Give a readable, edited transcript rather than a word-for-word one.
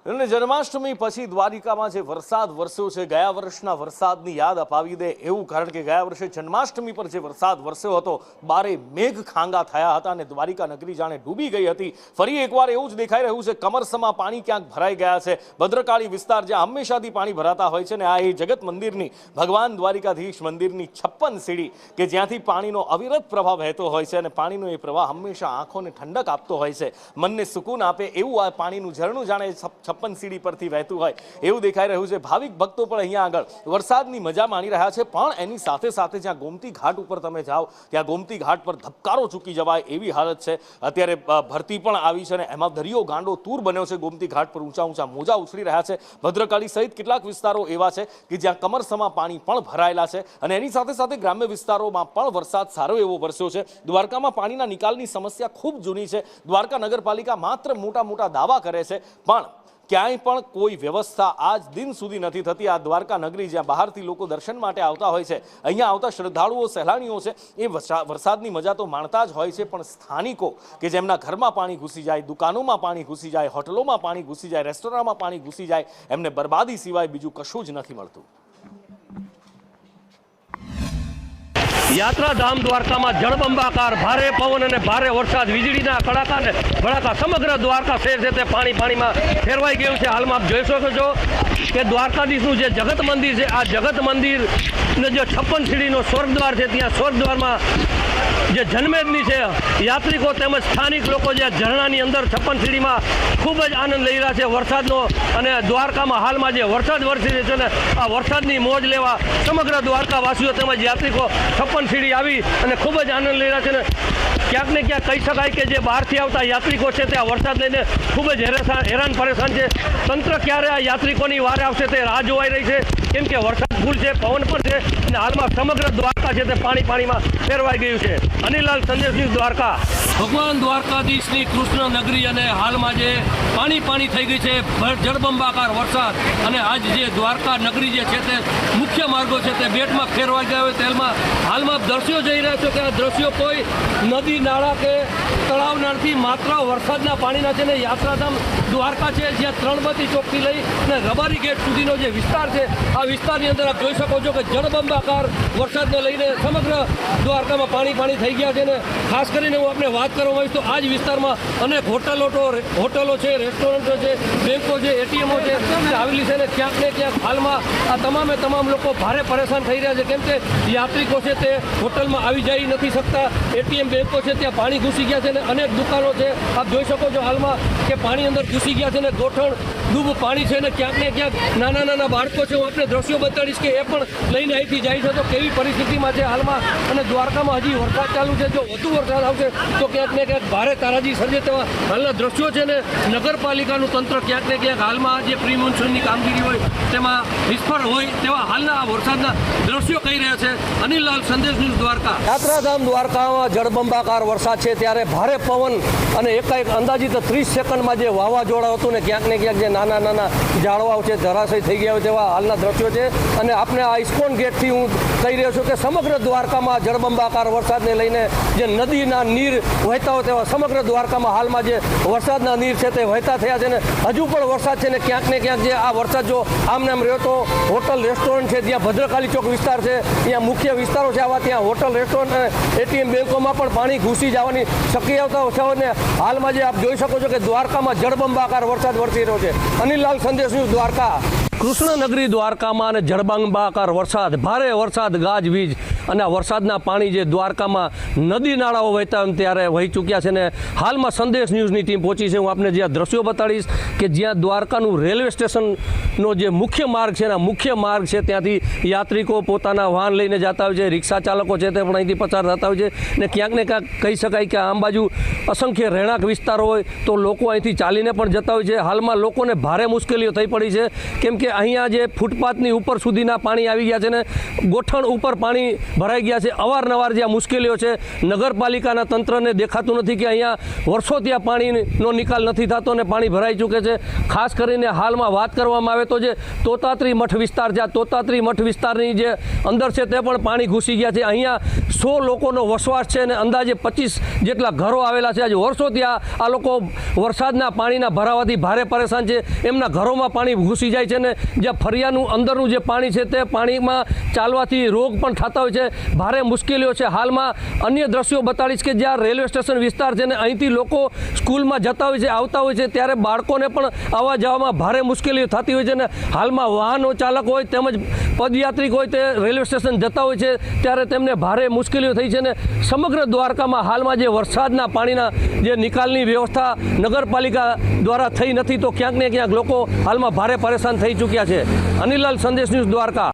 અને જન્માષ્ટમી પછી દ્વારિકામાં જે વરસાદ વરસ્યો છે ગયા વર્ષના વરસાદની યાદ અપાવી દે એવું, કારણ કે ગયા વર્ષે જન્માષ્ટમી પર જે વરસાદ વરસ્યો હતો બારે મેઘ ખાંગા થયા હતા અને દ્વારિકા નગરી જાણે ડૂબી ગઈ હતી. ફરી એકવાર એવું જ દેખાઈ રહ્યું છે, કમરસમાં પાણી ક્યાંક ભરાઈ ગયા છે. ભદ્રકાળી વિસ્તાર જ્યાં હંમેશાથી પાણી ભરાતા હોય છે ને આ એ જગત મંદિરની ભગવાન દ્વારિકાધીશ મંદિરની 56 સીડી કે જ્યાંથી પાણીનો અવિરત પ્રવાહ વહેતો હોય છે અને પાણીનો એ પ્રવાહ હંમેશા આંખોને ઠંડક આપતો હોય છે, મનને સુકૂન આપે એવું આ પાણીનું ઝરણું જાણે 56 સીડી પરથી વહેતું હોય એવું દેખાઈ રહ્યું છે. ભાવિક ભક્તો પણ અહીંયા આગળ વરસાદની મજા માણી રહ્યા છે, પણ એની સાથે સાથે જ્યાં ગોમતી ઘાટ ઉપર તમે જાઓ ત્યાં ગોમતી ઘાટ પર ધબકારો ચૂકી જવાય એવી હાલત છે. અત્યારે ભરતી પણ આવી છે અને એમાં દરિયો ગાંડો તૂર બન્યો છે. ગોમતી ઘાટ પર ઊંચા ઊંચા મોજા ઉછળી રહ્યા છે. ભદ્રકાળી સહિત કેટલાક વિસ્તારો એવા છે કે જ્યાં કમરસમાં પાણી પણ ભરાયેલા છે અને એની સાથે સાથે ગ્રામ્ય વિસ્તારોમાં પણ વરસાદ સારો એવો વરસ્યો છે. દ્વારકામાં પાણીના નિકાલની સમસ્યા ખૂબ જૂની છે. દ્વારકા નગરપાલિકા માત્ર મોટા મોટા દાવા કરે છે, પણ ક્યાંય પણ કોઈ વ્યવસ્થા આજ દિન સુધી નથી થતી. આ દ્વારકા નગરી જ્યાં બહારથી લોકો દર્શન માટે આવતા હોય છે, અહીંયા આવતા શ્રદ્ધાળુઓ સહેલાણીઓ છે એ વરસાદની મજા તો માણતા જ હોય છે, પણ સ્થાનિકો કે જેમના ઘરમાં પાણી ઘૂસી જાય, દુકાનોમાં પાણી ઘૂસી જાય, હોટલોમાં પાણી ઘૂસી જાય, રેસ્ટોરન્ટમાં પાણી ઘૂસી જાય, એમને બરબાદી સિવાય બીજું કશું જ નથી મળતું. યાત્રાધામ દ્વારકામાં જળબંબાકાર ભારે પવન અને ભારે વરસાદ, વીજળીના કડાકા અને ભડાકા, સમગ્ર દ્વારકા શહેર છે તે પાણીમાં ફેરવાઈ ગયું છે. હાલમાં આપ જોઈ શકો છો કે દ્વારકાધીશનું જે જગત મંદિર છે, આ જગત મંદિરનો જે 56 સીડીનો સ્વર્ગદ્વાર છે, ત્યાં સ્વર્ગદ્વારમાં જે જન્મેદની છે યાત્રિકો તેમજ સ્થાનિક લોકો જે ઝરણાની અંદર 56 સીડીમાં ખૂબ જ આનંદ લઈ રહ્યા છે વરસાદનો. અને દ્વારકામાં હાલમાં જે વરસાદ વરસી રહ્યો છે ને આ વરસાદની મોજ લેવા સમગ્ર દ્વારકાવાસીઓ તેમજ યાત્રિકો 56 સીડી આવી અને ખૂબ જ આનંદ લઈ રહ્યા છે. ને ક્યાંક ને ક્યાંક કહી શકાય કે જે બહારથી આવતા યાત્રિકો છે તે આ વરસાદ લઈને ખૂબ જ હેરાન પરેશાન છે. તંત્ર ક્યારે આ યાત્રિકોની વારે આવશે તે રાહ જોવાઈ રહી છે, કેમ કે વરસાદ ફૂલ છે, પવન પણ છે અને હાલમાં સમગ્ર દ્વારકા છે તે પાણીમાં ફેરવાઈ ગયું છે. અનિલાલ, સંદેશ ન્યૂઝ, દ્વારકા. ભગવાન દ્વારકાધીશની કૃષ્ણ નગરી અને હાલમાં જે પાણી થઈ ગઈ છે, જળબંબાકાર વરસાદ અને આજ જે દ્વારકા નગરી જે છે તે મુખ્ય માર્ગો છે તે બેટમાં ફેરવાઈ ગયા હોય તેમાં હાલમાં દ્રશ્યો જઈ રહ્યા છો કે આ દ્રશ્યો કોઈ નદી નાળા કે તળાવના નથી, માત્ર વરસાદના પાણીના છે ને યાત્રાધામ દ્વારકા છે જ્યાં ત્રણબત્તી ચોકથી લઈ અને રબારી ગેટ સુધીનો જે વિસ્તાર છે આ વિસ્તારની અંદર આપ જોઈ શકો છો કે જળબંબાકાર વરસાદને લઈને સમગ્ર દ્વારકામાં પાણી થઈ ગયા છે. ને ખાસ કરીને હું આપણે વાત કરવામાં આવીશ તો આ જ વિસ્તારમાં અનેક હોટલો છે, રેસ્ટોરન્ટો છે, બેંકો છે, એટીએમો છે આવેલી છે. ને ક્યાંક ને ક્યાંક હાલમાં આ તમામ લોકો ભારે પરેશાન થઈ રહ્યા છે, કેમ કે યાત્રિકો છે તે હોટલમાં આવી જઈ નથી શકતા. એટીએમ, બેંકો છે ત્યાં પાણી ઘૂસી ગયા છે ને અનેક દુકાનો છે આપ જોઈ શકો છો હાલમાં કે પાણી અંદર ઘૂસી ગયા છે ને ગોઠણ ડૂબ પાણી છે. ને ક્યાંક નાના બાળકો છે, હું આપણે દ્રશ્યો બતાડીશ કે એ પણ લઈને અહીંથી જાય છે તો કેવી પરિસ્થિતિમાં છે હાલમાં. અને દ્વારકામાં હજી વરસાદ ચાલુ છે, જો વધુ વરસાદ આવશે તો ક્યાંક ને ક્યાંક ભારે તારાજી સર્જે તેવા હાલના દ્રશ્યો છે. ને નગરપાલિકાનું તંત્ર ક્યાંક ને ક્યાંક હાલમાં જે પ્રી મોન્સૂનની કામગીરી હોય તેમાં નિષ્ફળ હોય તેવા હાલના આ વરસાદના દ્રશ્યો કહી રહ્યા છે. અનિલાલ, સંદેશ ન્યૂઝ, દ્વારકા. યાત્રાધામ દ્વારકામાં જળબંબાકાર વરસાદ છે ત્યારે ભારે પવન અને એકાએક અંદાજિત 30 સેકન્ડમાં જે વાવાઝોડા હતું ને ક્યાંક ને ક્યાંક જે નાના ઝાડવાઓ છે ધરાશય થઈ ગયા હોય તેવા હાલના દ્રશ્યો છે. અને આપણે આ ઇસ્કોન ગેટથી હું કહી રહ્યો છું કે સમગ્ર દ્વારકામાં જળબંબાકાર વરસાદને લઈને જે નદીના નીર વહેતા હોય તેવા સમગ્ર દ્વારકામાં હાલમાં જે વરસાદના નીર છે તે વહેતા થયા છે. ને હજુ પણ વરસાદ છે ને ક્યાંક જે આ વરસાદ જો આમ રહ્યો તો હોટલ, રેસ્ટોરન્ટ છે ત્યાં ભદ્રકાળી ચોક વિસ્તાર છે, ત્યાં મુખ્ય વિસ્તારો છે આવા, ત્યાં હોટલ, રેસ્ટોરન્ટ અને એટીએમ, બેંકોમાં પણ પાણી ઘૂસી જવાની શક્યતાઓ છે. અને હાલમાં જે આપ જોઈ શકો છો કે દ્વારકામાં જળબંબાકાર વરસાદ વરસી રહ્યો છે. અનિલાલ, સંદેશ ન્યૂઝ, દ્વારકા. કૃષ્ણ નગરી દ્વારકામાં અને જળબંબાકાર વરસાદ, ભારે વરસાદ, ગાજવીજ અને આ વરસાદના પાણી જે દ્વારકામાં નદી નાળાઓ વહેતા ત્યારે વહી ચૂક્યા છે. ને હાલમાં સંદેશ ન્યૂઝની ટીમ પહોંચી છે. હું આપને જે દ્રશ્યો બતાડીશ કે જ્યાં દ્વારકાનું રેલવે સ્ટેશનનો જે મુખ્ય માર્ગ છે, મુખ્ય માર્ગ છે ત્યાંથી યાત્રિકો પોતાના વાહન લઈને જતા હોય છે, રિક્ષા ચાલકો છે તે પણ અહીંથી પસાર થતા હોય છે. ને ક્યાંક ને ક્યાંક કહી શકાય કે આમ બાજુ અસંખ્ય રહેણાંક વિસ્તારો હોય તો લોકો અહીંથી ચાલીને પણ જતા હોય છે. હાલમાં લોકોને ભારે મુશ્કેલીઓ થઈ પડી છે, કેમ કે અહીંયા જે ફૂટપાથની ઉપર સુધીના પાણી આવી ગયા છે ને ગોઠણ ઉપર પાણી ભરાઈ ગયા છે। અવારનવાર જે આ મુશ્કેલીઓ છે નગરપાલિકાના તંત્રને દેખાતું નથી કે અહીંયા વર્ષોથી આ પાણીનો નિકાલ નથી થતો અને પાણી ભરાઈ ચૂકે છે। ખાસ કરીને હાલમાં વાત કરવામાં આવે તો જે તોતાત્રી મઠ વિસ્તાર છે, આ તોતાત્રી મઠ વિસ્તારની જે અંદર છે તે પણ પાણી ઘૂસી ગયા છે। અહીંયા 100 લોકોનો વસવાટ છે અને અંદાજે 25 જેટલા ઘરો આવેલા છે। આજે વર્ષોથી આ લોકો વરસાદના પાણીના ભરાવાથી ભારે પરેશાન છે। એમના ઘરોમાં પાણી ઘૂસી જાય છે ને જે ફરિયાનું અંદરનું જે પાણી છે તે પાણીમાં ચાલવાથી રોગ પણ થતા હોય છે, ભારે મુશ્કેલીઓ છે। હાલમાં અન્ય દ્રશ્યો બતાડીશ કે જ્યાં રેલવે સ્ટેશન વિસ્તાર છે ને અહીંથી લોકો સ્કૂલમાં જતા હોય છે, આવતા હોય છે, ત્યારે બાળકોને પણ આવવા જવામાં ભારે મુશ્કેલીઓ થતી હોય છે ને હાલમાં વાહનો ચાલક હોય તેમજ પદયાત્રિક હોય તે રેલવે સ્ટેશન જતા હોય છે ત્યારે તેમને ભારે મુશ્કેલીઓ થઈ છે ને સમગ્ર દ્વારકામાં હાલમાં જે વરસાદના પાણીના જે નિકાલની વ્યવસ્થા નગરપાલિકા દ્વારા થઈ નથી તો ક્યાંક ને ક્યાંક લોકો હાલમાં ભારે પરેશાન થઈ ચૂક્યા છે। અનિલાલ, સંદેશ ન્યૂઝ, દ્વારકા।